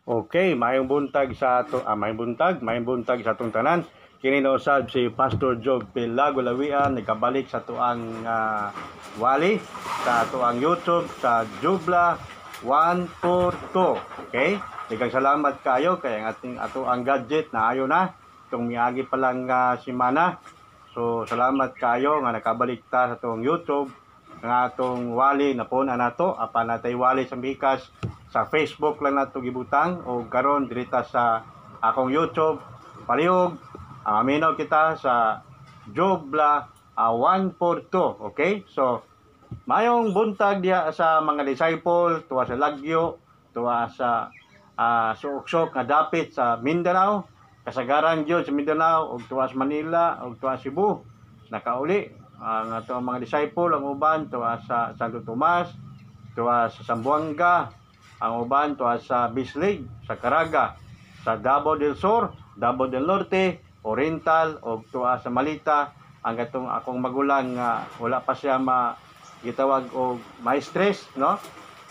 Okay, mayong buntag sa ato, mayong buntag sa atong tanan. Kini na usab si Pastor Job Pilago Lawian nagkabalik sa tuang wali sa tuang YouTube sa Jubla 142. Okay? Daghang salamat kayo kay ato ang gadget na ayo na itong miagi pa lang semana. So salamat kayo nga nakabalik ta sa tuang YouTube nga atong wali na po na nato apan natay wali sa Mikas sa Facebook lang nato gibutang o karon dirita sa akong YouTube palihog aminaw kita sa Jobla 142. Okay, so mayong buntag diha sa mga disciple tuwa sa Lagyo, tuwa sa suksok nga dapit sa Mindanao, kasagaran gyud sa Mindanao ug tuwa sa Manila ug tuwa sa Cebu. Nakauli ang atong mga disciple, ang uban tuwa sa Santo Tomas, tuwa sa Zamboanga, ang uban tuwa sa Bislig, sa Caraga, sa Davao del Sur, Davao del Norte, Oriental o tuwa sa Malita. Ang atong akong magulang nga wala pa siya gitawag og ma-stress, no?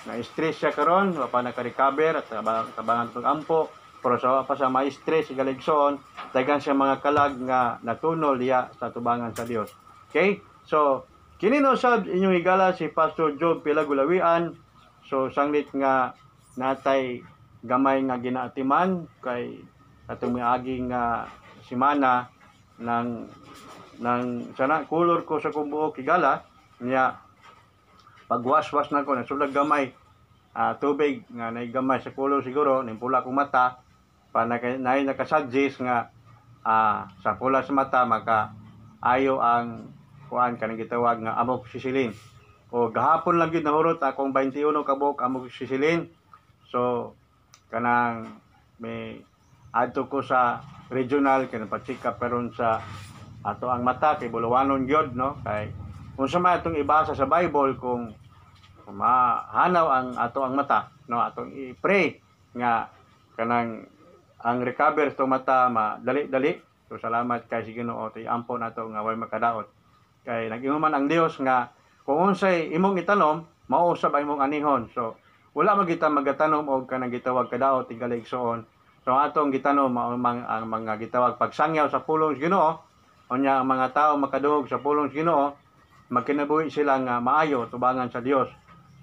Na-stress siya karon, wa pa naka-recover at tabangan tong ampo, pero sa pa siya ma-stress galigsoon, daghan siya mga kalag nga natunol diya sa tubangan sa Dios. Okay? So, kini no sab inyong higala si Pastor Job Pilago Lawian. So, sanglit nga natay gamay nga ginaatiman kay atong miaging semana ng sana color ko sa kong buhok higala niya pagwas-was na ko nasulag gamay tubig nga naigamay sa color siguro nimpula kong mata pa nakasuggest nga sa pula sa mata maka ayo ang kuan kanang gitawag nga amok sisilin o gahapon lang gid nahurot akong 21 ka buhok amok sisilin. So kanang may adto ko sa regional kanang pa-check up karon sa ato ang mata kay bulawanon gyud, no? Kay unsa man atong ibasa sa Bible kung mahanaw ang ato ang mata, no? Atong i-pray nga kanang ang recover sa mata madali-dali. So salamat kay Ginoo tay ampo nato nga way makadaot. Kay nag-ingon ang Dios nga kung unsay imong itanom mao usab imong anihon. So wala magita magatanom og kanang gitawag kadaot tigaligsoon. So atong gitanom ang mga gitawag pagsangyaw sa pulong sa Ginoo. Unya ang mga tao makadungog sa pulong sa Ginoo, magkinabuhi sila nga maayo tubangan sa Dios.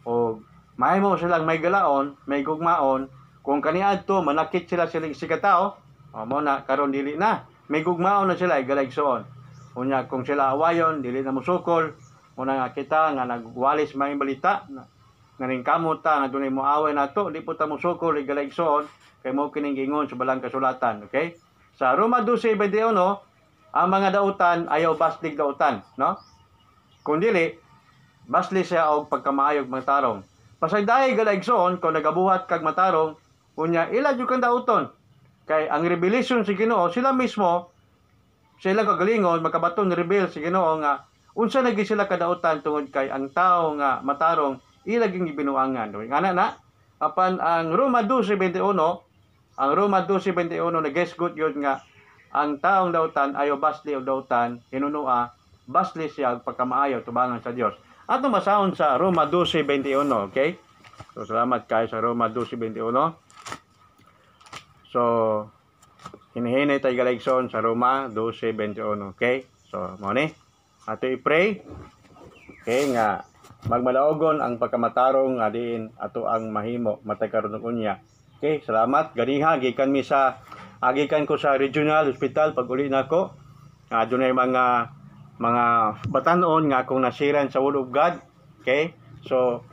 O mahimo silang may galaon, may gugmaon kung kaniadto manakit sila si katao, mo na karon dili na. May gugmaon na sila igaligsoon. Unya kung sila awayon dili na musukol, una nga kita nga nagwalis may balita nga ning kamuta nga dunay moaway nato, di po ta musukol igaligsoon kay mo kining gingon sa balang kasulatan. Okay? Sa Roma 12:21, ang mga dautan ayaw baslig dautan, no? Kung dili basli siya og pagkamaayog matarong. Pasaydahay galigsoon kung nagabuhat kag matarong, unya ila jud kang dauton. Kay ang revelation si Ginoo sila mismo sila kagalingon makabaton rebel si Ginoo nga unsa nagi sila kadautan tungod kay ang tao nga matarong ila ging gibinuangan. Ngana na apan ang Roma 12:21 nagesgot yun nga ang taong dautan ayo basli og dautan hinunua basli siya pagkamaayo tubangan sa Dios. Ato masahon sa Roma 12:21, okay? So salamat kay sa Roma 12:21. So hinihinay tayo galigsoon sa Roma 12:21, okay? So mo ni ato i-pray okay nga magmalaogon ang pagkamatarong nga diin ato ang mahimo matay karon unya. Okay, salamat. Ganiha gikan mi sa agikan ko sa regional hospital pag uli nako. Dunay mga batanon nga akong nasiran sa Word of God. Okay? So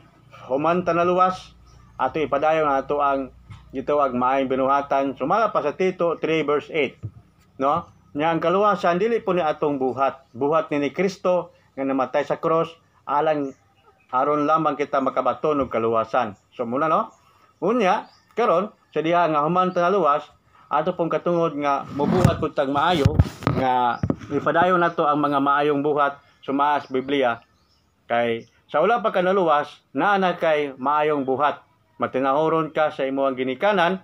human ta naluwas ato ipadayon ato ang gitawag maayong binuhatan. Sumala pa sa Tito 3:8. No? Nya ang kaluwasan dili po ni atong buhat. Buhat ni Kristo nga namatay sa cross alang aron lamang kita makabaton og kaluwasan. So muna no. Unya karon sa diha nga human ta naluwas ato pong katungod nga mobuhat pud tag maayo nga ipadayon nato ang mga maayong buhat sumaas Biblia kay sa wala pa ka naluwas naa na kay maayong buhat matinahoron ka sa imong ginikanan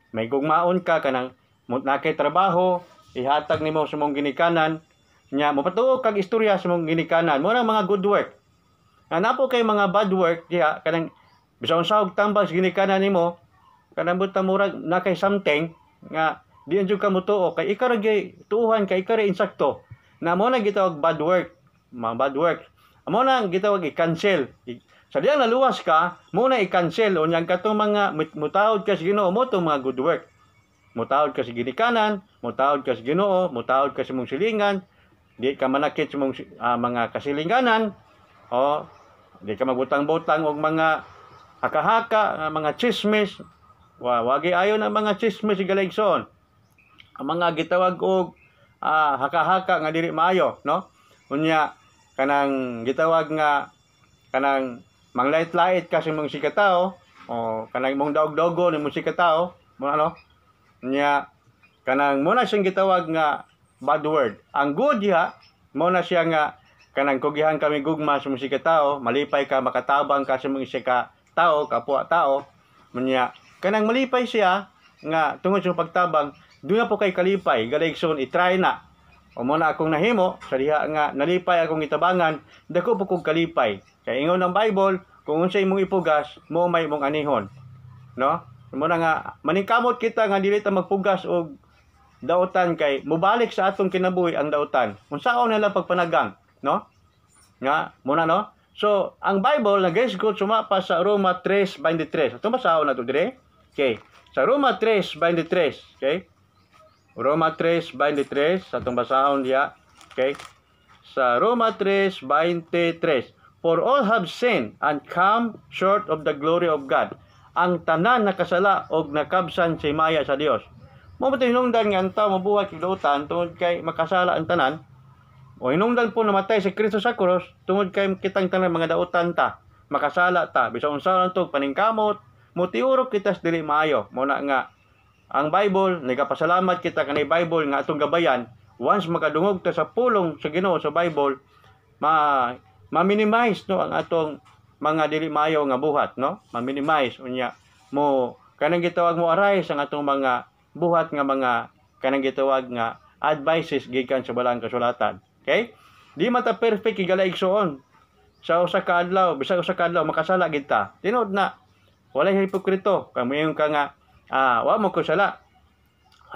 may gugmaon ka kanang nakay trabaho ihatag nimo sa imong ginikanan nya mopatuo kag istorya sa imong ginikanan mo na mga good work napo kay mga bad work diha kanang bisan sa og tambal sa ginikanan nimo kanang buta murag na kay something nga di jud ka mutuo kay ikaw ra gyud tuuhan kay ikaw ra insakto na mo na gitawag bad work, mga bad work. Amo na gitawag i-cancel. Sa diyan naluwas ka, mo na i-cancel unyang katong mga mutawod ka sa Ginoo mo tong mga good work. Mutawod ka sa ginikanan, mutawod ka sa Ginoo, mutawod ka sa mong silingan, di ka manakit sa mong mga kasilinganan, o di ka magbutang-butang og mga haka-haka, mga chismis. Wagi ayo na mga chismis galigson. Ang mga gitawag og haka-haka nga dili maayo, no? Unya kanang gitawag nga kanang manglait-lait ka sa mong sikatao, o kanang mong daog-dogo ni mong sikatao, mo ano? Unya kanang mo na siyang gitawag nga bad word. Ang good diha mo na siya nga kanang kugihan kami gugma sa mong sikatao, malipay ka makatabang ka sa mong sikatao, kapwa tao. Unya kanang malipay siya nga tungod sa pagtabang, doon na po kay kalipay, galigson i-try na. O muna akong nahimo, sa diha nga nalipay akong itabangan, dako po kong kalipay. Kaya ingon ng Bible, kung unsay imong ipugas, mo may mong anihon. No? Muna nga, maningkamot kita nga dili ta magpugas og dautan kay mubalik sa atong kinabuhi ang dautan. Unsaon nila pagpanagang, no? Nga, muna no? So, ang Bible nag-esgot sumapa sa Roma 3:23. Ito basahon na to dire. Okay. Sa Roma 3:23, okay? Roma 3:23 sa itong basahon diya. Okay? Sa Roma 3:23, for all have sinned and come short of the glory of God. Ang tanan nakasala og nakabsan sa himaya sa Dios. Mo ba hinungdan nga antaw mabuhat kidautan tungod kay makasala ang tanan? O hinungdan po namatay si Kristo sa krus tungod kay kitang tanan mga dautan ta, makasala ta, bisan unsa lang to paningkamot, mutiurok kita sa dili maayo. Mo na nga ang Bible, nagapasalamat kita kanay Bible nga atong gabayan, once makadungog ta sa pulong sa Ginoo sa Bible, ma-minimize no ang atong mga dili maayo nga buhat, no? Ma-minimize unya mo kanang gitawag mo arise ang atong mga buhat nga mga kanang gitawag nga advices gikan sa balang kasulatan. Okay? Di man ta perfect igalaigsoon. Sa usa ka adlaw, bisag usa ka adlaw makasala gid ta. Tinud na walay hipokrito. Kamayon ka nga wa mo ko sala.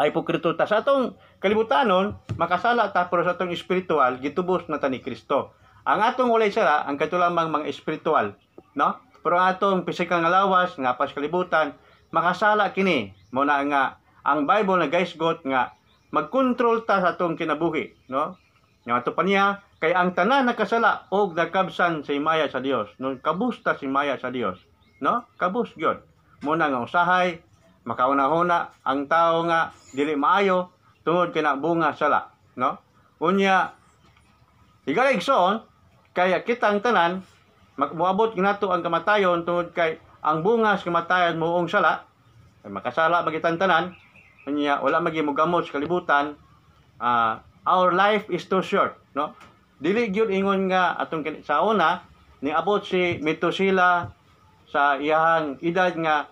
Hipokrito ta sa atong kalibutanon, makasala ta pero sa atong espiritual gitubos na ta ni Kristo. Ang atong walay sala ang katulamang mga espiritual, no? Pero ang atong physical nga lawas nga pas kalibutan makasala kini. Mo na nga ang Bible nagaisgot nga magkontrol ta sa atong kinabuhi, no? Nga ato pa niya kay ang tanan nakasala og nakabsan sa himaya sa Dios, no? Kabusta sa himaya sa Dios, no? Kabus gyud. Mo na nga usahay makauna-una ang tao nga dili maayo tungod kay bunga sala, no? Unya igaligson kaya kitang tanan moabot ginato ang kamatayon tungod kay ang bunga sa kamatayon moong sala, kay makasala magitang tanan. Unya wala magi mo gamot sa kalibutan. Our life is too short, no? Dili gyud ingon nga atong sa una niabot si Metusela sa iyang edad nga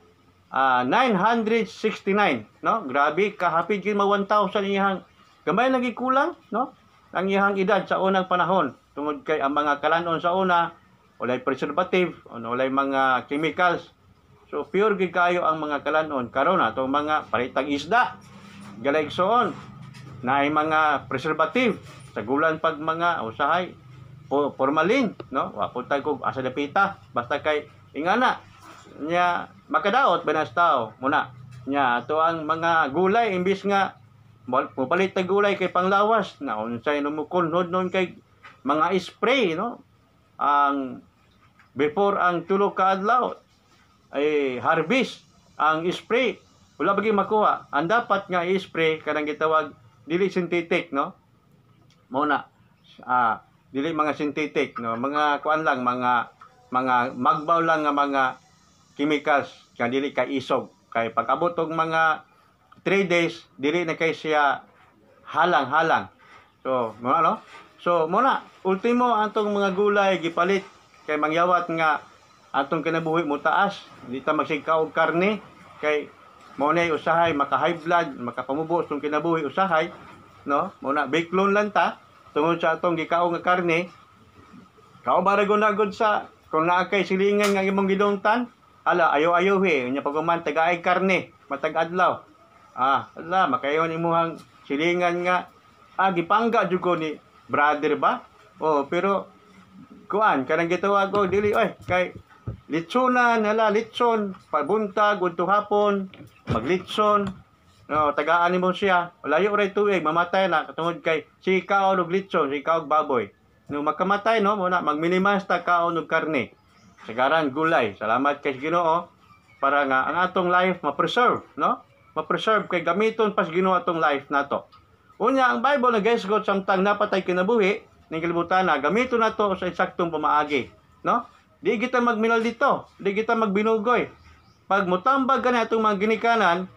969, no? Grabe kahapit gyud ma 1000 iyang gamay lagi kulang, no? Ang iyang edad sa unang panahon tungod kay ang mga kalanon sa una walay preservative, walay mga chemicals. So pure gid kayo ang mga kalanon karon atong mga palitag isda galigsoon na ay mga preservative sa gulan pag mga usahay formalin, no? Wa pud tay kog asa dapita basta kay ingana nya makadaot banas tao muna nya ato ang mga gulay imbis nga mopalit ta gulay kay panglawas na unsay numukunhod non kay mga spray, no? Ang before ang tulo ka adlaw ay harvest ang spray wala bagi makuha. Ang dapat nga i-spray kanang gitawag dili synthetic, no? Muna dili mga synthetic, no? Mga kuan lang mga magbaw lang nga mga chemicals nga dili kay isog kay pag-abot og mga 3 days dili na kay siya halang-halang. So, mo ano? So, muna ultimo atong mga gulay gipalit kay mangyawat nga atong kinabuhi mo taas, di ta magsikaw og karne kay mo na usahay maka high blood, makapamubo tong kinabuhi usahay, no? Muna biklon lang ta tungod sa atong gikaw nga karne. Kao baragon na gud sa kung naa kay silingan nga imong gidungtan, ala ayo-ayo nya pagkuman tagaay karne matag adlaw. Ala makayon imuhang silingan nga gipangga jud ko ni brother ba? Pero kuan kanang gitawag og dili kay litsonan hala litson pabuntag udto hapon maglitson tagaan nimo siya layo ray tuig mamatay na katungod kay si kaon og litson si kaon og baboy no makamatay no muna magminimas ta kaon og karne sagaran gulay salamat kay Ginoo para nga ang atong life ma-preserve no ma-preserve kay gamiton pas Ginoo atong life nato unya ang Bible nagisgot samtang napatay kinabuhi ning kalibutan na gamiton nato sa eksaktong pamaagi no di kita magminal dito di kita magbinugoy pag mutambag kani atong mga ginikanan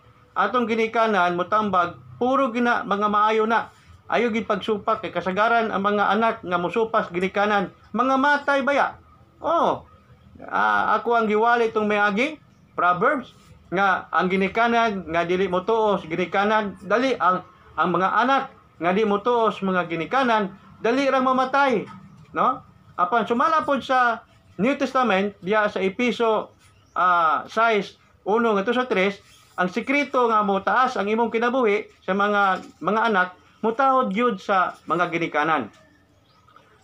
mutambag puro gina mga maayo na ayo gid pagsupak kay kasagaran ang mga anak nga mosupas ginikanan mga matay baya ako ang giwali itong mayagi Proverbs nga ang ginikanan nga dili mo tuos ginikanan dali ang mga anak nga di mo tuos mga ginikanan dali rang mamatay no apan sumala pod sa New Testament diya sa Episo 6:1 ngadto sa 3 ang sekreto nga mo taas ang imong kinabuhi sa mga anak mutahod gyud sa mga ginikanan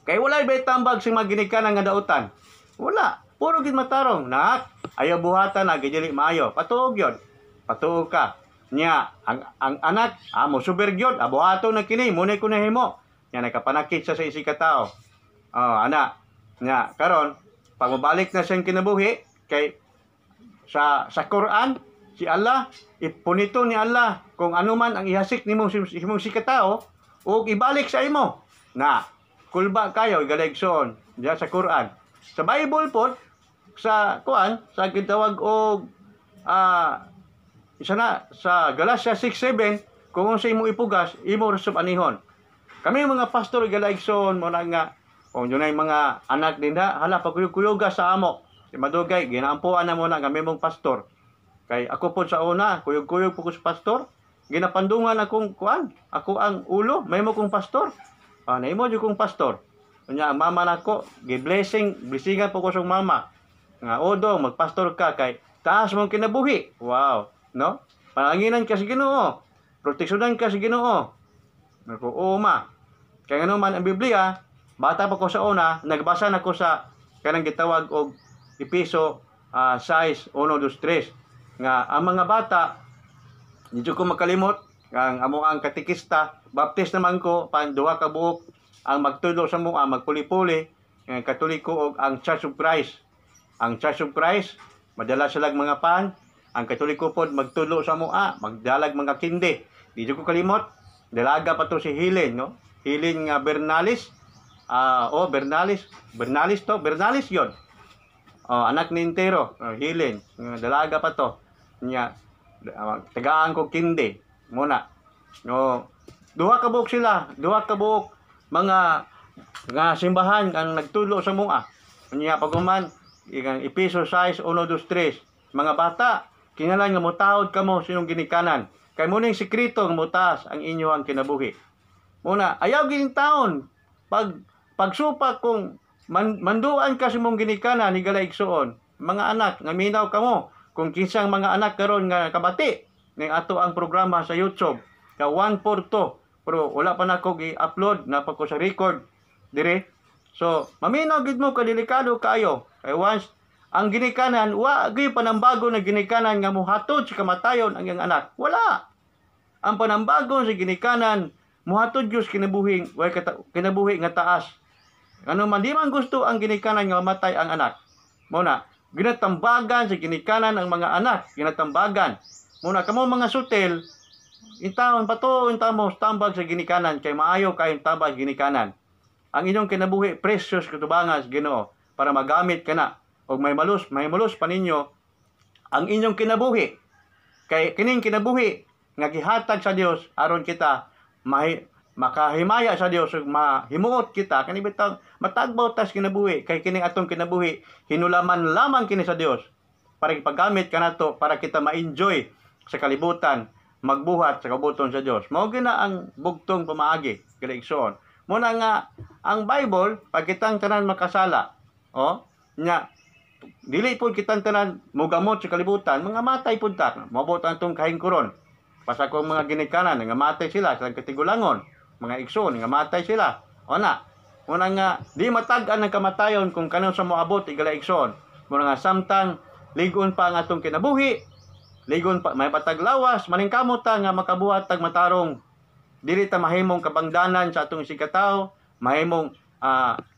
kay walay bay tambag sa mga ginikanan nga dautan wala puro gid matarong nak ayaw buhatan na gid maayo patuog gyud patuog ka nya ang anak mo super gyud buhaton na kini munay ko nahimo nya nakapanakit sa isi ka tawo anak nya karon pag mabalik na siyang kinabuhi kay sa Quran si Allah ipunito ni Allah kung ano man ang ihasik nimo imong si katao ug ibalik sa imo na kulba kayo igalegson diya sa Quran sa Bible pod sa kuan sa gitawag og isa na sa Galatia 6:7 kung sa imo ipugas imo resop anihon kami mga pastor igalegson mo na nga kung yun ay mga anak din hala pagkuyog-kuyuga sa amo si madugay ginaampuan na mo na kami mong pastor kay ako po sa una kuyog-kuyog po ko sa pastor ginapandungan akong kuan ako ang ulo may mo kong pastor naimo jud kong pastor unya ang mama nako blessingan po ko sa mama nga odo magpastor ka kay taas mong kinabuhi wow no palanginan ka sa Ginoo proteksyonan ka sa Ginoo nako ma kay ngano man ang Biblia bata pa ko sa una nagbasa na ko sa kanang gitawag og Episo 6:1-2 nga ang mga bata dito ko makalimot ang amo ang katikista baptist naman ko pan duha ka buok ang magtulo sa mga magpuli-puli ang Katoliko og ang Church of Christ madala silang mga pan ang Katoliko pod magtulo sa mga magdalag mga kindi dito ko kalimot dalaga pa to si Helen no Helen nga Bernalis Bernalis yon anak ni Intero Helen dalaga pa to nya tagaan ko kindi muna duha ka buok sila duha ka buok mga nga simbahan ang nagtulo sa mua nya paguman igang Episo 6:1-2 mga bata kinahanglan nga motahod kamo sinong ginikanan kay mo ning sekreto nga motaas ang inyo ang kinabuhi muna ayaw gining taon pagsupak kung manduan ka sa mong ginikanan ni galaigsoon mga anak nga minaw kamo kung kinsang mga anak karon nga kabati ning ato ang programa sa YouTube ka 142 pero wala pa nako i-upload na pa ko sa record dire so maminaw gid mo kadelikado kayo kay once ang ginikanan wa gyud panambago na ginikanan nga mohatod sa kamatayon ang iyang anak wala ang panambago sa ginikanan mohatod Dios kinabuhi way kinabuhi nga taas ano man di man gusto ang ginikanan nga mamatay ang anak muna ginatambagan sa ginikanan ang mga anak ginatambagan muna kamo mga sutel intawon pato intamo tambag sa ginikanan kay maayo kay tambag ginikanan ang inyong kinabuhi precious katubangan sa Ginoo para magamit kana og may malus pa ninyo ang inyong kinabuhi kay kining kinabuhi nga gihatag sa Dios aron kita makahimaya sa Dios ug mahimuot kita kani bitang matagbaw tas kinabuhi kay kining atong kinabuhi hinulaman lamang kini sa Dios para ipagamit kanato para kita ma-enjoy sa kalibutan magbuhat sa kabuton sa Dios mao gina ang bugtong pamaagi kalaigsoon muna nga ang Bible pag kitang tanan makasala nya dili pud kitang tanan mogamot sa kalibutan, mga matay pud ta. Mabot ang tong kahingkuron. Basta kung mga ginikanan nga matay sila sa katigulangon, mga igsoon nga matay sila. Ona, una nga di matag-an ang kamatayon kung kanon sa moabot igala igsoon. Muna nga samtang ligon pa ang atong kinabuhi, ligon pa may pataglawas, maningkamot ta nga makabuhat tag matarong. Dili ta mahimong kabangdanan sa atong sikataw, mahimong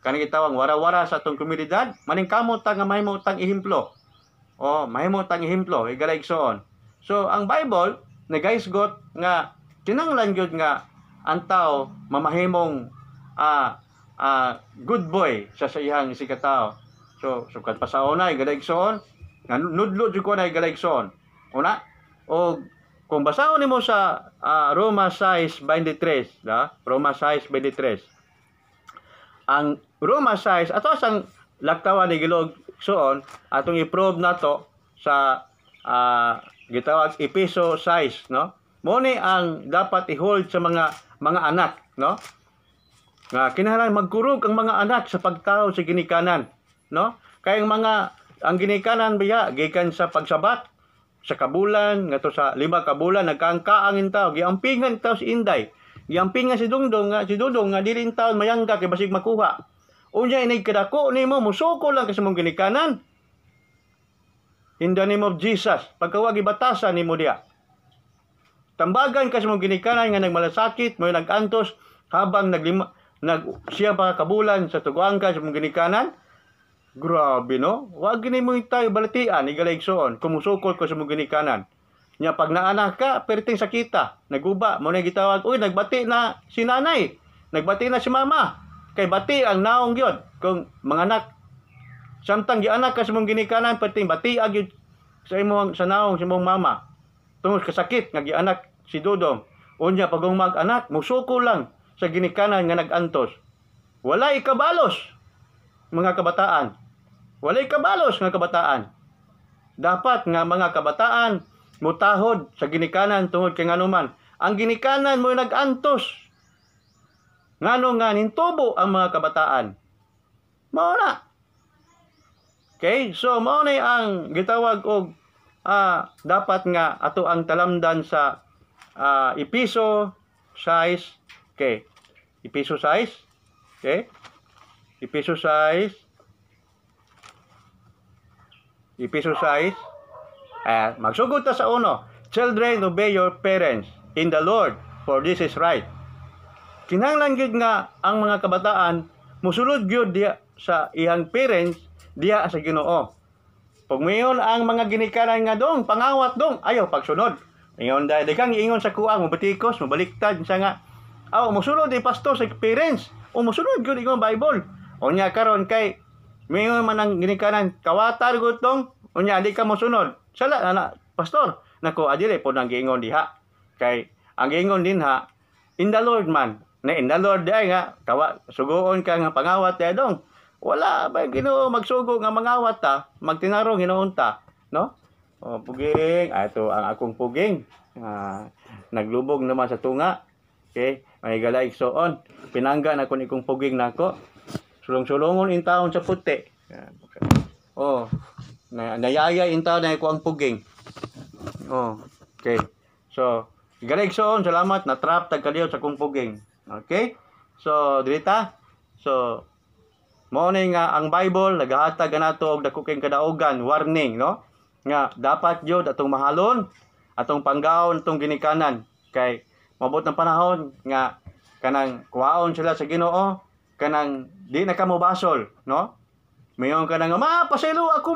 kanang gitawang wara-wara sa atong komunidad, maningkamot ta nga mahimo tang ehemplo. O mahimo tang ehemplo igala igsoon. So ang Bible nagaisgot nga kinahanglan gyud nga ang tao mamahimong good boy sa iyang sikataw. So sukad pa sa una igala igsoon, nga nudlo jud ko na igala igsoon. Una, o kung basahon nimo sa Roma 6:23, Roma 6:23. Ang Roma 6 ato sang laktawan ni Gilog soon atong i-prove nato sa gitawag Episo 6, no? Mo ni ang dapat i-hold sa mga anak, no? Nga kinahanglan magkurog ang mga anak sa pagtao sa ginikanan, no? Kay ang ginikanan biya gikan sa pagsabat sa kabulan ngadto sa 5 kabulan nagkaangkaangin tawo giampingan tawo si Inday. Giampingan si Dungdong nga dili taon mayangga kay basig makuha. Unya inay kadako nimo musuko lang kasi mong ginikanan. In the name of Jesus, pagkawag ibatasan nimo diya. Tambagan kasi mong ginikanan nga nagmalasakit, mo nagantos habang siya pa kabulan sa tuguangka sa mong ginikanan. Grabe no? Wa gini mo tayo balatian igaligsoon kumusukol ko sa mong ginikanan. Nya pag naanak ka, perting sakita, naguba, mo na gitawag, uy, nagbati na si nanay, nagbati na si mama. Kay bati ang naong gyud kung mga anak. Samtang gianak ka sa mong ginikanan, perting bati gyud sa imong sa naong sa imong mama. Tungod kasakit nga gianak si Dudong. Unya pag mag-anak, musuko lang sa ginikanan nga nagantos. Walay kabalos mga kabataan. Walay kabalos nga kabataan. Dapat nga mga kabataan mutahod sa ginikanan tungod kay nganuman ang ginikanan mo nagantos ngano nga nintubo ang mga kabataan mao na. Okay, so mao na ang gitawag og dapat nga ato ang talamdan sa Episo 6. Okay, Episo 6. Okay, Episo 6. Episo 6. Magsugod ta sa uno. Children, obey your parents in the Lord, for this is right. Kinahanglan gyud nga ang mga kabataan musulod gyud diya sa iyang parents diya sa Ginoo. Pag mayon ang mga ginikanan nga dong pangawat dong ayaw pagsunod. Ingon dai kang ingon sa kuang mabatikos, mabaliktad sa nga musulod di pastor sa parents. O musulod gyud ingon Bible. Unya karon kay mayon man ang ginikanan kawatar gud dong. Unya di ka mosunod. Sala na pastor nako adire po nang giingon diha kay ang giingon din ha in the Lord man na in the Lord day nga sugoon ka nga pangawat day dong wala ba Ginoo magsugo nga mangawat ta magtinarong hinuon ta no puging ato ang akong puging naglubog naman sa tunga okay may galay soon pinangga na kun ikong puging nako sulong-sulongon in taon sa puti nayaya inta na ko ang puging. Okay. So, galigsoon salamat na trap tag kaliyo sa kong puging. Okay? So, dirita. So, mao ni nga ang Bible nagahatag nato og dako kay kadaugan warning, no? Nga dapat jud atong mahalon, atong panggaon atong ginikanan kay mabot ng panahon nga kanang kuwaon sila sa Ginoo, kanang di na kamo basol, no? Mayon ka nga, pasaylo ako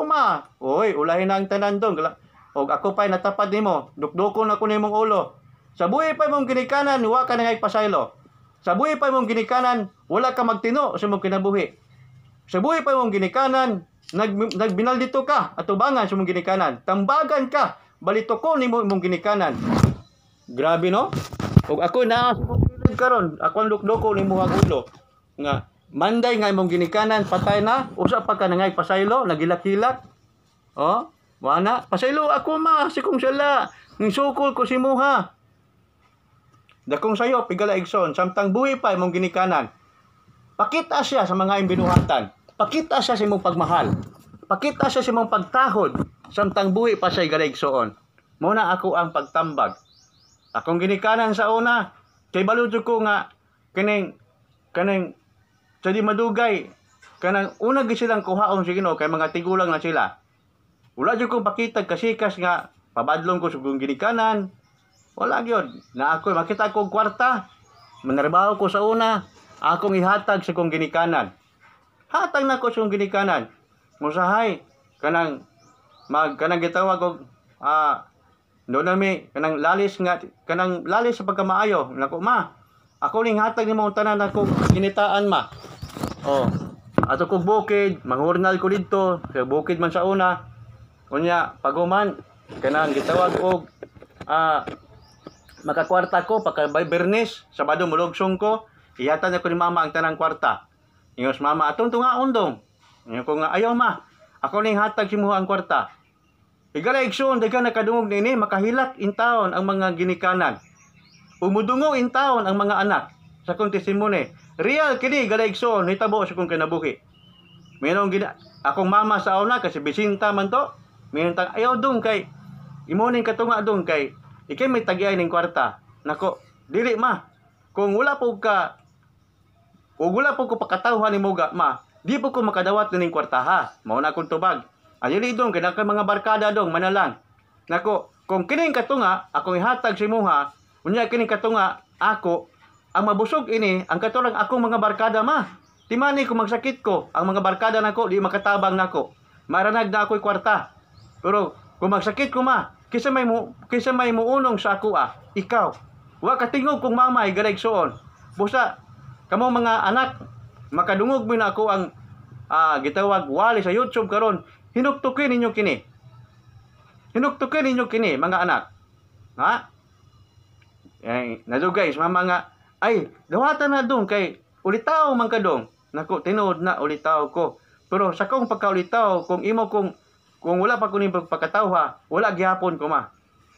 ma. Oy, ulahin na ang tanan dong. Og ako pa'y natapad nimo, dukdukon ako nimong ulo. Sa buhi pa mong ginikanan, wa ka na ngay pasaylo. Sa buhi pa mong ginikanan, wala ka magtino sa mong kinabuhi. Sa buhi pa mong ginikanan, nagbinaldito ka, atubangan sa mong ginikanan. Tambagan ka, balito ko nimo mong ginikanan. Grabe no? Og ako na karon, ako ang dukdukon nimo ang ulo. Nga, manday nga imong ginikanan patay na usa pa ka ngay pasaylo nagilak-hilak wala pasaylo ako ma sikong sala nisukol ko si muha dakong sayo pigala igsoon samtang buhi pa imong ginikanan pakita siya sa mga imbinuhatan pakita siya sa imong pagmahal pakita siya sa mong pagtahod samtang buhi pa siya galigsoon. Muna ako ang pagtambag. Akong ginikanan sa una, kay baludyo ko nga kaning sa di madugay kanang una gi silang kuhaon sa Ginoo kay mga tigulang na sila. Wala jud kong pakita kasikas nga pabadlong ko sa kong ginikanan. Wala gyud. Na ako makita ko kwarta. Manarbaho ko sa una, akong ihatag sa kong ginikanan. Hatag na ko sa kong ginikanan. Musahay kanang gitawag og do nami kanang lalis sa pagkamaayo. Nako ma, ako ning hatag nimo tanan ako ginitaan ma. Oh, ato kog bukid, manghurnal ko didto, sa bukid man sa una. Unya paguman kanang gitawag og makakwarta ko pagka Bernes, Sabado mulugsong ko, ihatag na ko ni mama ang tanang kwarta. Ingos mama atong tungaon dong. Ingon ko nga ayaw ma, ako ning hatag simuha ang kwarta. Igala igsoon daghang nakadungog nini makahilak in taon ang mga ginikanan. Umudungo in taon ang mga anak sa kong testimony. Real kini igala igsoon hitabo sa kong kinabuhi. Mayroong akong mama sa una kasi bisinta man to. Mayroong ayaw dong kay imo ning katunga dong kay ikay may tagiay ning kwarta. Nako, dili ma. Kung wala po ko pakatawhan ni Moga, ma, di po ko makadawat ning kwarta ha. Mao na akong tubag. Ayili dong, kaya mga barkada dong, manalang. Nako, kung kining katunga, akong ihatag si Muha, unya kining katunga, ako, ang mabusog ini, ang katulang akong mga barkada, ma. Timani kung magsakit ko, ang mga barkada nako, di makatabang nako. Maranag na ako'y kwarta. Pero, kung magsakit ko, ma, kisa may muunong sa ako, ikaw. Wa katingog kung mama ay galigsoon. Busa, kamo mga anak, makadungog mo na ako ang gitawag wali sa YouTube karon. Hinuktukin ninyo kini. Hinuktukin ninyo kini, mga anak. Ha? Nadugay, mama nga, ay, dawatan na dong kay ulitaw man ka dong. Naku, tinuod na ulitaw ko. Pero sa kong pagkaulitaw, kung wala pa ko ni pagkatawha, wala gihapon ko ma.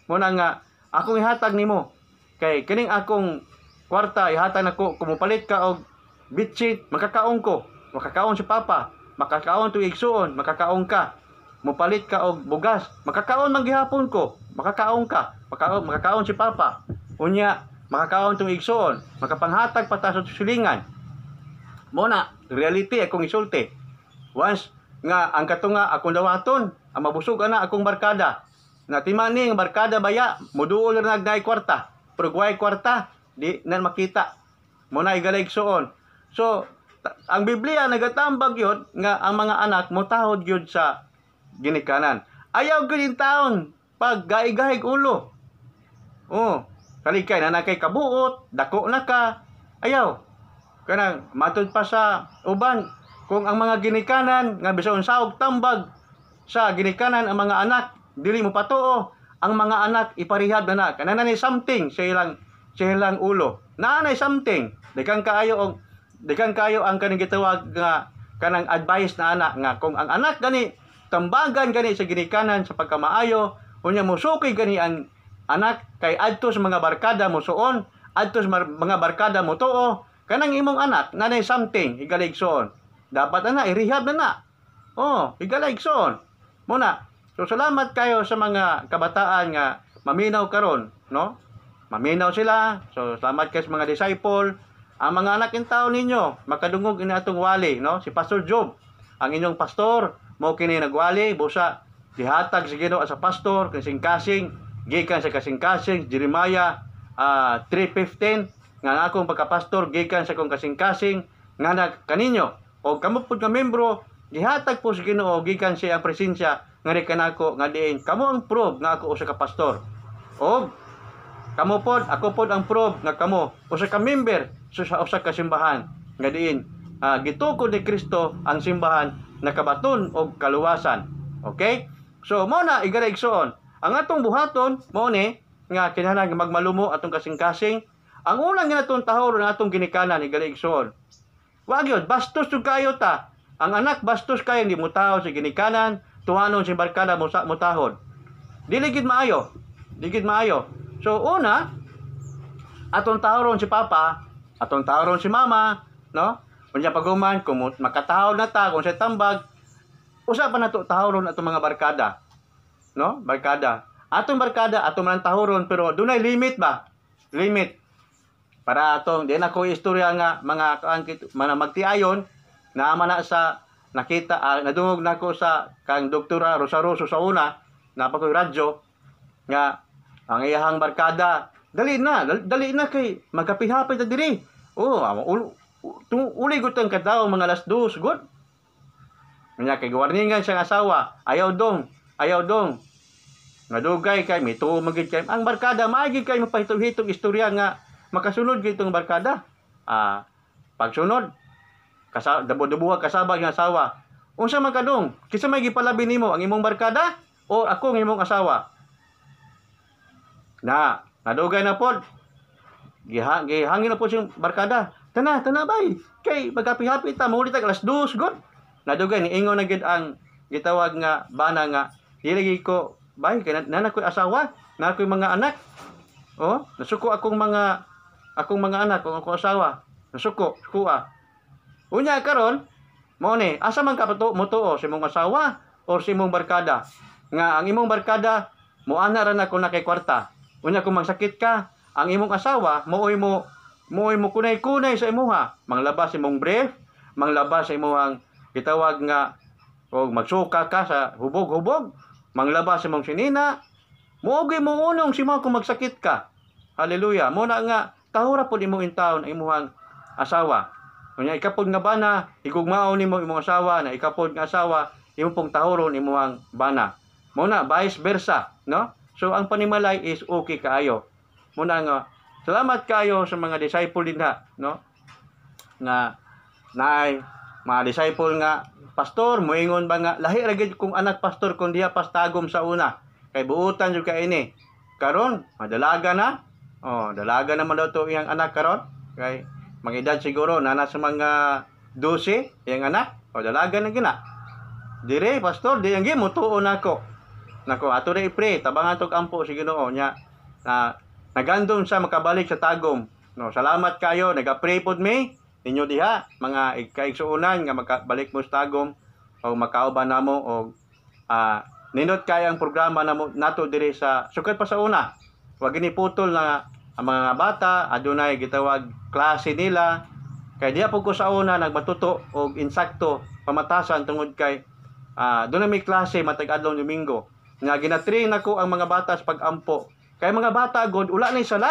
Muna nga, akong ihatag nimo. Kay kining akong kwarta, ihatag nako, kumupalit ka og bitchit, makakaon ko. Makakaon si papa. Makakaon to igsuon, makakaon ka. Mupalit ka og bugas, makakaon man gihapon ko. Makakaon ka. Makakaon si papa. Unya, makakaon tong igsuon, makapanghatag pa ta sa silingan. Muna, reality akong isulti. Once nga ang katunga akong dawaton, ang mabusog ana akong barkada. Natimani ang barkada baya, muduol na nagday kwarta. Pero guway kwarta, di na makita. Muna igaligsoon. So, ang Biblia nagatambag yun nga ang mga anak motahod yun sa ginikanan. Ayaw gyud taon pag gaigahig ulo. Oh, kalikay na kay kabuot, dako na ka. Ayaw. Kanang matud pa sa uban kung ang mga ginikanan nga bisan saog tambag sa ginikanan ang mga anak dili mo patuo, ang mga anak iparihab na kanang something sa ilang ulo. Naanay something. Dekan kayo ang kaning gitawag nga kanang advice na anak nga kung ang anak gani tambagan gani sa ginikanan sa pagkamaayo unya musuki gani ang anak kay adto sa mga barkada mo suon adto sa mga barkada mo tuo kanang imong anak nanay something higaligson dapat na i-rehab na. Oh, higaligson muna. So salamat kayo sa mga kabataan nga maminaw karon, no? Maminaw sila. So salamat kayo sa mga disciple. Ang mga anak in tao ninyo, makadungog ini atong wali, no? Si Pastor Job, ang inyong pastor, mo kini nagwali, busa, dihatag sa Ginoo sa pastor, kasing-kasing, gikan sa kasing-kasing, Jeremiah 3:15, nga akong pagkapastor, gikan sa kong kasing-kasing, nga kaninyo, o kamo pud nga membro, dihatag po sa Ginoo, gikan siya ang presensya, nga rin kanako, nga diin, kamo ang proof nga ako usa ka pastor. O, kamo pod, ako pod ang proof nga kamo, usa ka member, sa usa ka simbahan nga diin gitukod ni Kristo ang simbahan nakabaton og kaluwasan. Okay? So mo na igaligsoon ang atong buhaton mo ni nga kinahanglan magmalumo atong kasing-kasing. Ang unang nga natong tahor nga atong ginikanan igaligsoon. Wa gyud bastos jud kayo ta. Ang anak bastos kayo hindi mo taho sa ginikanan, tuhanon si barkada mo sa mutahod. Dili gid maayo. Dili gid maayo. So una atong tahoron si papa, atong tahoron si mama, no? Unya paguman kung makatahod na ta kung sa tambag, usa pa nato tahoron atong mga barkada, no? Barkada. Atong barkada atong man tahoron pero dunay limit ba? Limit. Para atong di na ko istorya nga mga magtiayon na man na sa nakita nadungog nako sa kang Doktora Rosaroso sa una napakoy radyo nga ang iyahang barkada dali na kay magkapihapit na diri. Uli gutang kadlaw mga alas 2 good. Nya kay warningan siyang asawa, ayaw dong. Nadugay kay mituo magid kay ang barkada maagi kay mapahitog-hitog istorya nga makasunod gyud tong barkada. Pagsunod dabo-dabuha kasabag nga asawa. Unsa man kadong? Kinsa may gipalabi nimo ang imong barkada o ako ang imong asawa? Nadugay na pod. Gihangin na po siyang barkada. Tana bay. Kay magkapi-hapi ta muli tag alas 2 god. Nadugay ni ingon na gid ang gitawag nga bana nga dili ko bay kay nana ko'y asawa, nana ko'y mga anak. Nasuko akong mga anak, akong asawa. Nasuko. Unya karon mo ni asa man ka mutuo si imong asawa o si imong barkada? Nga ang imong barkada moana ra na ko na kay kwarta. Unya kung magsakit ka, ang imong asawa mooy mo kunay-kunay sa imuha, manglabas imong brief, manglabas sa imong gitawag nga o magsuka ka sa hubog-hubog, manglabas imong sinina, moogay mo unong si mo kung magsakit ka. Hallelujah. Mo na nga tahura pod imong intawon ang imong asawa. Unya ikapod nga bana, igugmaon nimo imong asawa na ikapod nga asawa, imo pong tahuron imong bana. Mo na vice versa, no? So ang panimalay is okay kaayo. Mo na nga salamat kayo sa mga disciple din no? Nga naay mga disciple nga pastor moingon ba nga lahi ra gid kung anak pastor kun diha pastagom sa una. Kay buutan jud ka ini. Karon madalaga na. Dalaga naman daw to iyang anak karon. Kay mag-edad siguro nana sa mga 12 iyang anak. Dalaga na gina. Dire pastor di ang gimo tuon nako. Nako ato na i-pray tabangan tog ampo si Ginoo nya nagandong sa makabalik sa tagom. No, salamat kayo naga-pray pod me ninyo diha mga kaigsuonan nga makabalik mo sa tagom o makauban namo o nindot kay ang programa namo nato diri sa sukat pa sa una. Wa gini putol na ang mga bata adunay gitawag klase nila kay diha pud ko sa una nagmatuto og insakto pamatasan tungod kay doon may klase matag adlaw Domingo nga ginatrain nako ang mga bata sa pag-ampo. Kay mga bata god ula na sala.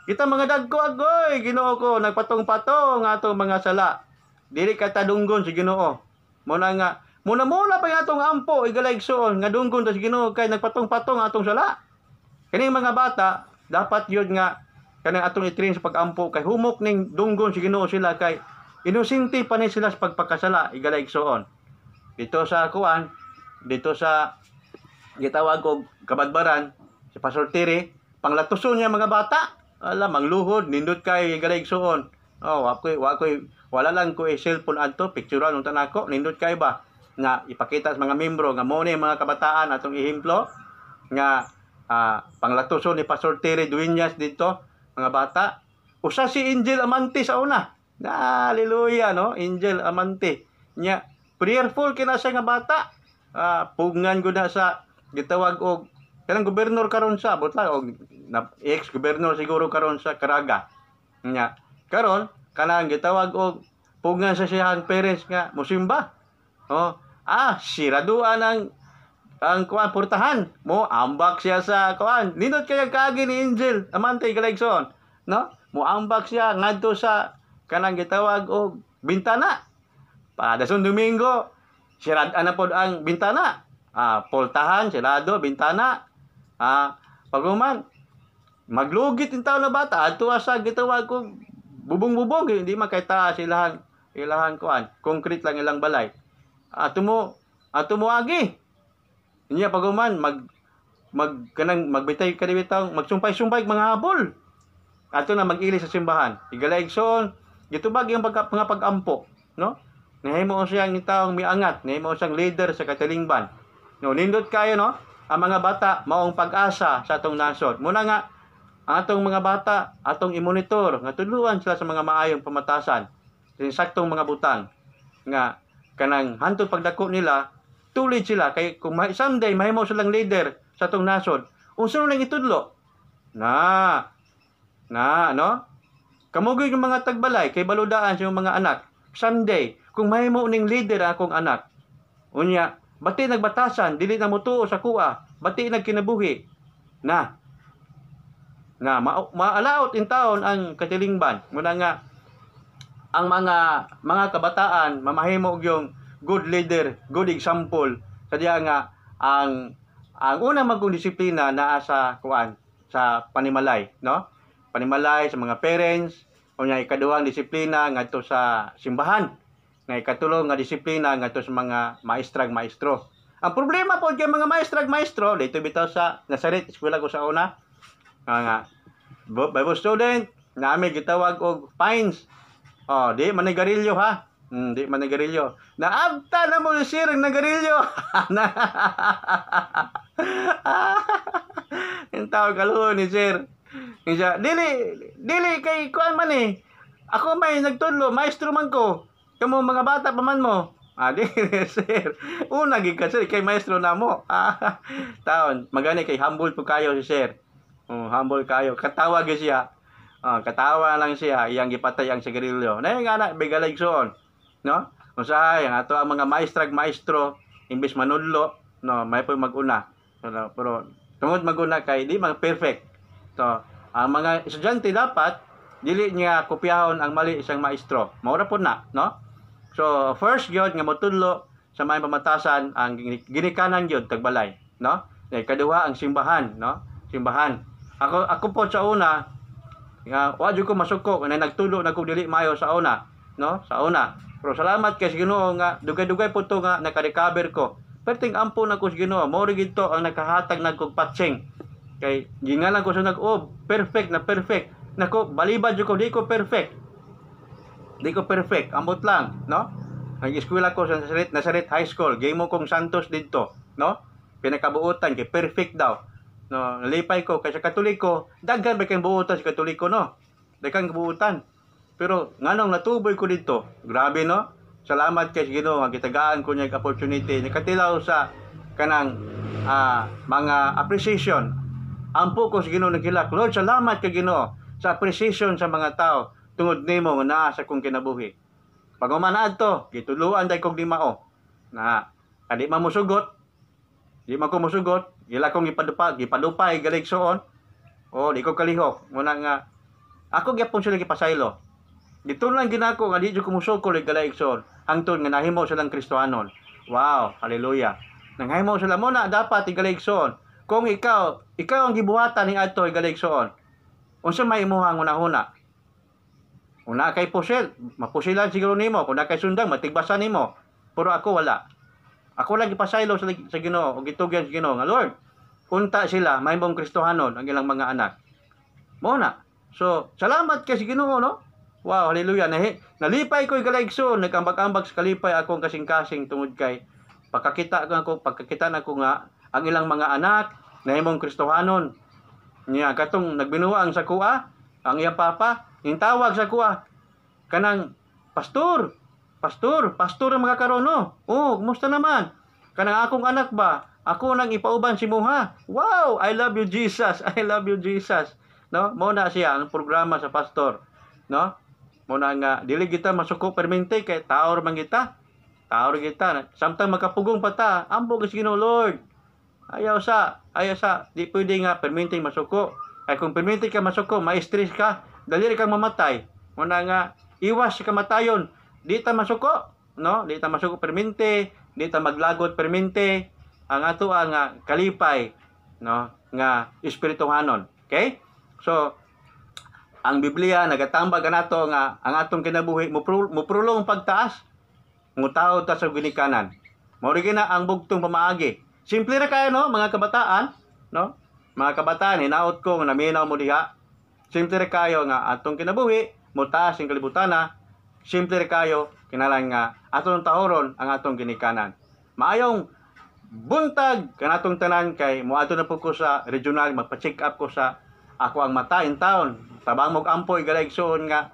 Kita mga dagko agoy Ginoo ko nagpatong-patong ato mga sala. Dili ka tadunggon si Ginoo. Muna pa nga atong ampo igalaigsoon nga dunggon ta si Ginoo kay nagpatong-patong atong sala. Kaning mga bata dapat yun nga kanang atong i-train sa pag-ampo kay humok ning dunggon si Ginoo sila kay inosente pa ni sila sa pagpakasala igalaigsoon. Dito sa gitawag ko kabadbaran si Pastor Tiri panglatuson niya mga bata mangluhod nindot kay galigsoon wala lang ko cellphone adto picturean unta nako nindot kay ba nga ipakita sa mga membro nga mo ni mga kabataan atong ehemplo nga panglatuson ni Pastor Tiri Dueñas dito mga bata usa si Angel Amante sa una hallelujah no Angel Amante nya prayerful kina siya nga bata pugngan gud na sa gitawag og kanang gobernador karon sa butla og ex-gobernador siguro karon sa Caraga. Nya karon kanang gitawag og pugngan sa siyang parents nga musimba. Siraduan ang kuan portahan mo ambak siya sa kuan. Nindot kay kaagi ni Angel Amante Galigson, no? Mo ambak siya ngadto sa kanang gitawag og bintana. Padason Domingo sirad ana pod ang bintana. Poltahan, silado, bintana. Paguman, maglugit yung tao na bata. Ato sa gitawag ko, bubong-bubong. Hindi makita ilahan kuan. Concrete lang ilang balay. Ato mo agi. Niya paguman, magbitay kadibitaw, magsumpay-sumpay mga habol. Ato na mag-ili sa simbahan. Igalaigsoon, gitubag yung mga pag-ampo. No? Nahimo siyang taong miangat. Nahimo siyang leader sa katilingban. No, nindot kayo no, ang mga bata maong pag-asa sa atong nasod. Muna nga atong mga bata atong i-monitor nga tuluan sila sa mga maayong pamatasan. Saktong mga butang nga kanang hantod pagdako nila tulid sila kay kung someday mahimo silang leader sa tong nasod, unsa lang itudlo? No? Kamugoy yung mga tagbalay kay baludaan sa mga anak. Someday, kung mahimo ning leader akong anak, unya, bati nagbatasan, dili na mutuo sa kuha, bati nagkinabuhi. Maalaot in taon ang katilingban. Muna nga, ang mga kabataan, mamahimo yung good leader, good example. Sadya nga, ang una magkong disiplina naa sa kuan, sa panimalay, no? Panimalay sa mga parents, unya ikaduhang disiplina ngadto sa simbahan. Nga ikatulo nga disiplina ngadto sa mga maestrag-maestro. Ang problema po kay mga maestrag-maestro, dito bitaw sa Nazaret, eskwela ko sa una, nga Bible student, namin gitawag og fines. Di manigarilyo ha. Di manigarilyo. Naabta na mo sir ang nagarilyo. Yung tawag kaluhon ni sir. Dili kay kuan man eh. Ako may nagtudlo, maestro man ko. Kamo mga bata pa man mo. Dili sir. Una gid ka sir kay maestro na mo. Taon, magani kay humble po kayo si sir. Humble kayo. Katawa gyud siya. Katawa lang siya, iyang gipatay ang sigarilyo. Na nga na bigaligsoon, no? Usahay ang ato ang mga maestrag-maestro imbis manudlo, no, may po maguna. Pero tungod maguna kay di mga perfect. So, ang mga estudyante dapat dili niya kopyahon ang mali isang maestro. Maura po na, no? So, first gyud nga motudlo sa may pamatasan ang ginikanan gyud tagbalay, no? Kaduha ang simbahan, no? Simbahan. Ako po sa una nga wa jud ko masuko na nagtulo na ko dili mayo sa una, no? Sa una. Pero salamat kay Ginoo nga dugay-dugay po to nga naka-recover ko. Perting ampo na ko sa Ginoo, mao ri gito ang nakahatag nagkog patching. Kay gingalan ko sa perfect na perfect. Nako balibad jud ko di ko perfect. Di ko perfect, ambot lang, no? Nag-eskwela ko sa Nazaret High School, gimo kong Santos didto, no? Pinakabuotan kay perfect daw. No, nalipay ko kay sa Katoliko, daghan ba kay buutan sa Katoliko, no? Daghan buutan. Pero nganong natuboy ko dito. Grabe, no? Salamat kay Ginoo nga gitagaan ko niya opportunity nakatilaw sa kanang mga appreciation. Ampo ko sa Ginoo nagkilak. Lord, salamat kay Ginoo sa appreciation sa mga tao tungod nimo nga naa sa kong kinabuhi. Pag umanad to, gituluan day kog limao. Na kadi man mosugot. Di man ko mosugot. Gila kong gipadupay galigsoon. Di ko kalihok. Muna nga, ako gyapon sila gipasaylo. Dito lang ginako nga di ko musukol galigsoon. Hangtod nga nahimo silang Kristohanon. Wow, hallelujah. Nanghimo sila muna dapat igaligsoon. Kung ikaw ang gibuhatan ning adto igaligsoon. Unsa may imuhang una-una? Una kay pusil, mapusilan siguro nimo. Kung na kay sundang, matigbasan nimo. Pero ako wala. Ako lang ipasaylo sa Ginoo o gitugyan sa Ginoo nga Lord, unta sila mahimong Kristohanon ang ilang mga anak. Mao na. So, salamat kay sa Ginoo, no? Wow, hallelujah. Nalipay ko galigsoon, nagambag-ambag sa kalipay akong kasing-kasing tungod kay pagkakita na ko nga ang ilang mga anak nahimong Kristohanon. Niya katong nagbinuang sa kuha, ang iyang papa, ning tawag sa kuha kanang pastor ang mga karono. Kumusta naman? Kanang akong anak ba? Ako nang ipauban si Muha. Wow, I love you Jesus. I love you Jesus. No? Mo na siya ang programa sa pastor. No? Mo na nga dili kita masuko permente kay taor man kita. Taor kita. Samtang makapugong pa ta, ambo kasi Ginoo Lord. Ayaw sa di pwede nga permente masuko. Ay kung permente ka masuko, ma-stress ka, dali kang mamatay. Mo na nga iwas sa kamatayon. Di ta masuko, no? Di ta masuko permente, di ta maglagot permente, ang ato ang kalipay, no? Nga espirituhanon. Okay? So, ang Biblia nagatambag nato nga ang atong kinabuhi mupulong pagtaas, ngutaw ta sa ginikanan. Mao ri gina ang bugtong pamaagi. Simple ra kayo, no, mga kabataan, no? Mga kabataan, hinaot ko nga naminaw mo diha. Simple ra kayo nga atong kinabuhi, mutaas ang kalibutana. Simple kayo, kinalang nga atong tahoron ang atong ginikanan. Maayong buntag kanatong tanan kay moadto na po ko sa regional, magpa-check up ko sa ako ang mata in town. Tabang mog ampoy galigsoon nga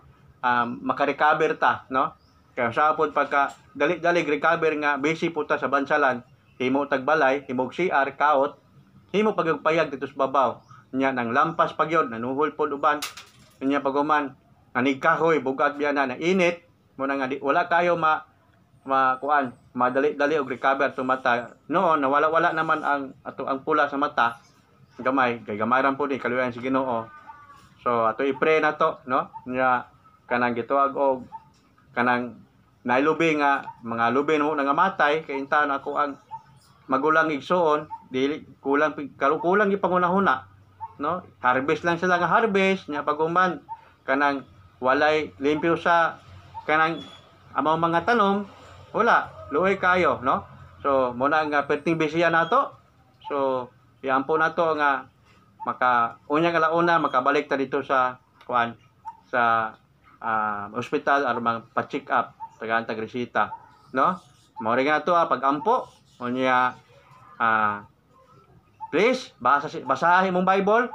maka-recover ta, no? Kaya sa pod pagka dali-dali recover nga busy po ta sa bansalan, himo tagbalay, himo CR kaot, himo pagpayag dito sa babaw. Nya nang lampas pagyod nanuhol pod uban. Nya paguman anig kahoy bugat biya na init mo na nga di, wala kayo kuan madali-dali og recover to mata. Noon nawala-wala naman ang pula sa mata. Gamay kay gamaran po ni kaluyan si Ginoo. So ato i-pray na to, no? Nya kanang gituag og kanang nailubi nga mga lubi mo nga matay kay inta na ako ang magulang igsoon dili kulang gipangunahuna, no? Harvest lang sila nga harvest nya paguman kanang walay limpyo sa kanang among mga tanom, wala luoy kayo, no? So mo na nga perting bisiya nato. So iampo nato nga unya nga launa makabalik ta dito sa kuan sa hospital aron pa-check up tagaan tagresita, no? Mao rin nga to pag-ampo unya please basahin mong Bible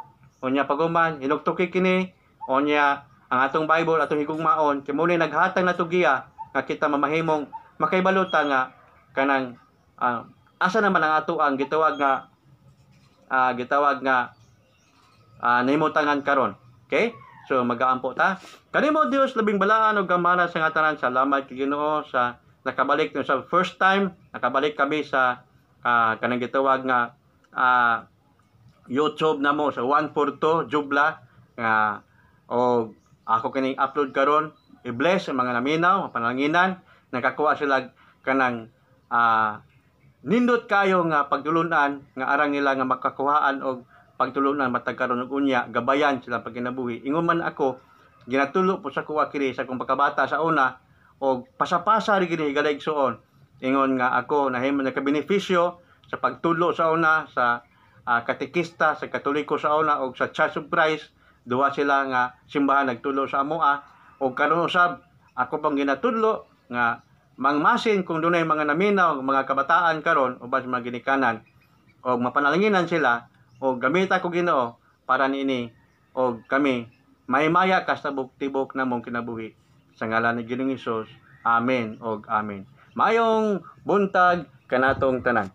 unya paguman hinugtuki kini unya ang atong Bible atong higugmaon kay mo ni naghatag na tugiya nga kita mamahimong makaibalutan nga kanang asa naman ang ato ang gitawag nga nahimutangan karon. Okay? So magaampo ta. Kanimo Dios labing balaan ug gamana sa nga tanan. Salamat kay Ginoo sa nakabalik no sa first time nakabalik kami sa kanang gitawag nga YouTube namo sa 142 Jubla o ako kining upload karon. I-bless ang mga naminaw, panalanginan, nakakuha sila kanang nindot kayo nga pagtulunan nga arang nila nga makakuhaan og pagtulunan matag karon og unya gabayan sila pagkinabuhi. Ingon man ako ginatulo po sa kuha kini sa kung pagkabata sa una og pasapasa ri kini galigsoon. Ingon nga ako nahimo nakabenepisyo sa pagtulo sa una sa katekista sa Katoliko sa una og sa Church of Christ. Duha sila nga simbahan nagtulo sa amoa og karon usab ako pang ginatudlo nga mangmasin kung dunay mga naminaw mga kabataan karon o bas mga ginikanan og mapanalanginan sila o gamita ko Ginoo para niini o kami mahimaya kastabok-tibok na mong kinabuhi sa ngalan ni Ginoong Hesus. Amen og amen. Mayong buntag kanatong tanan.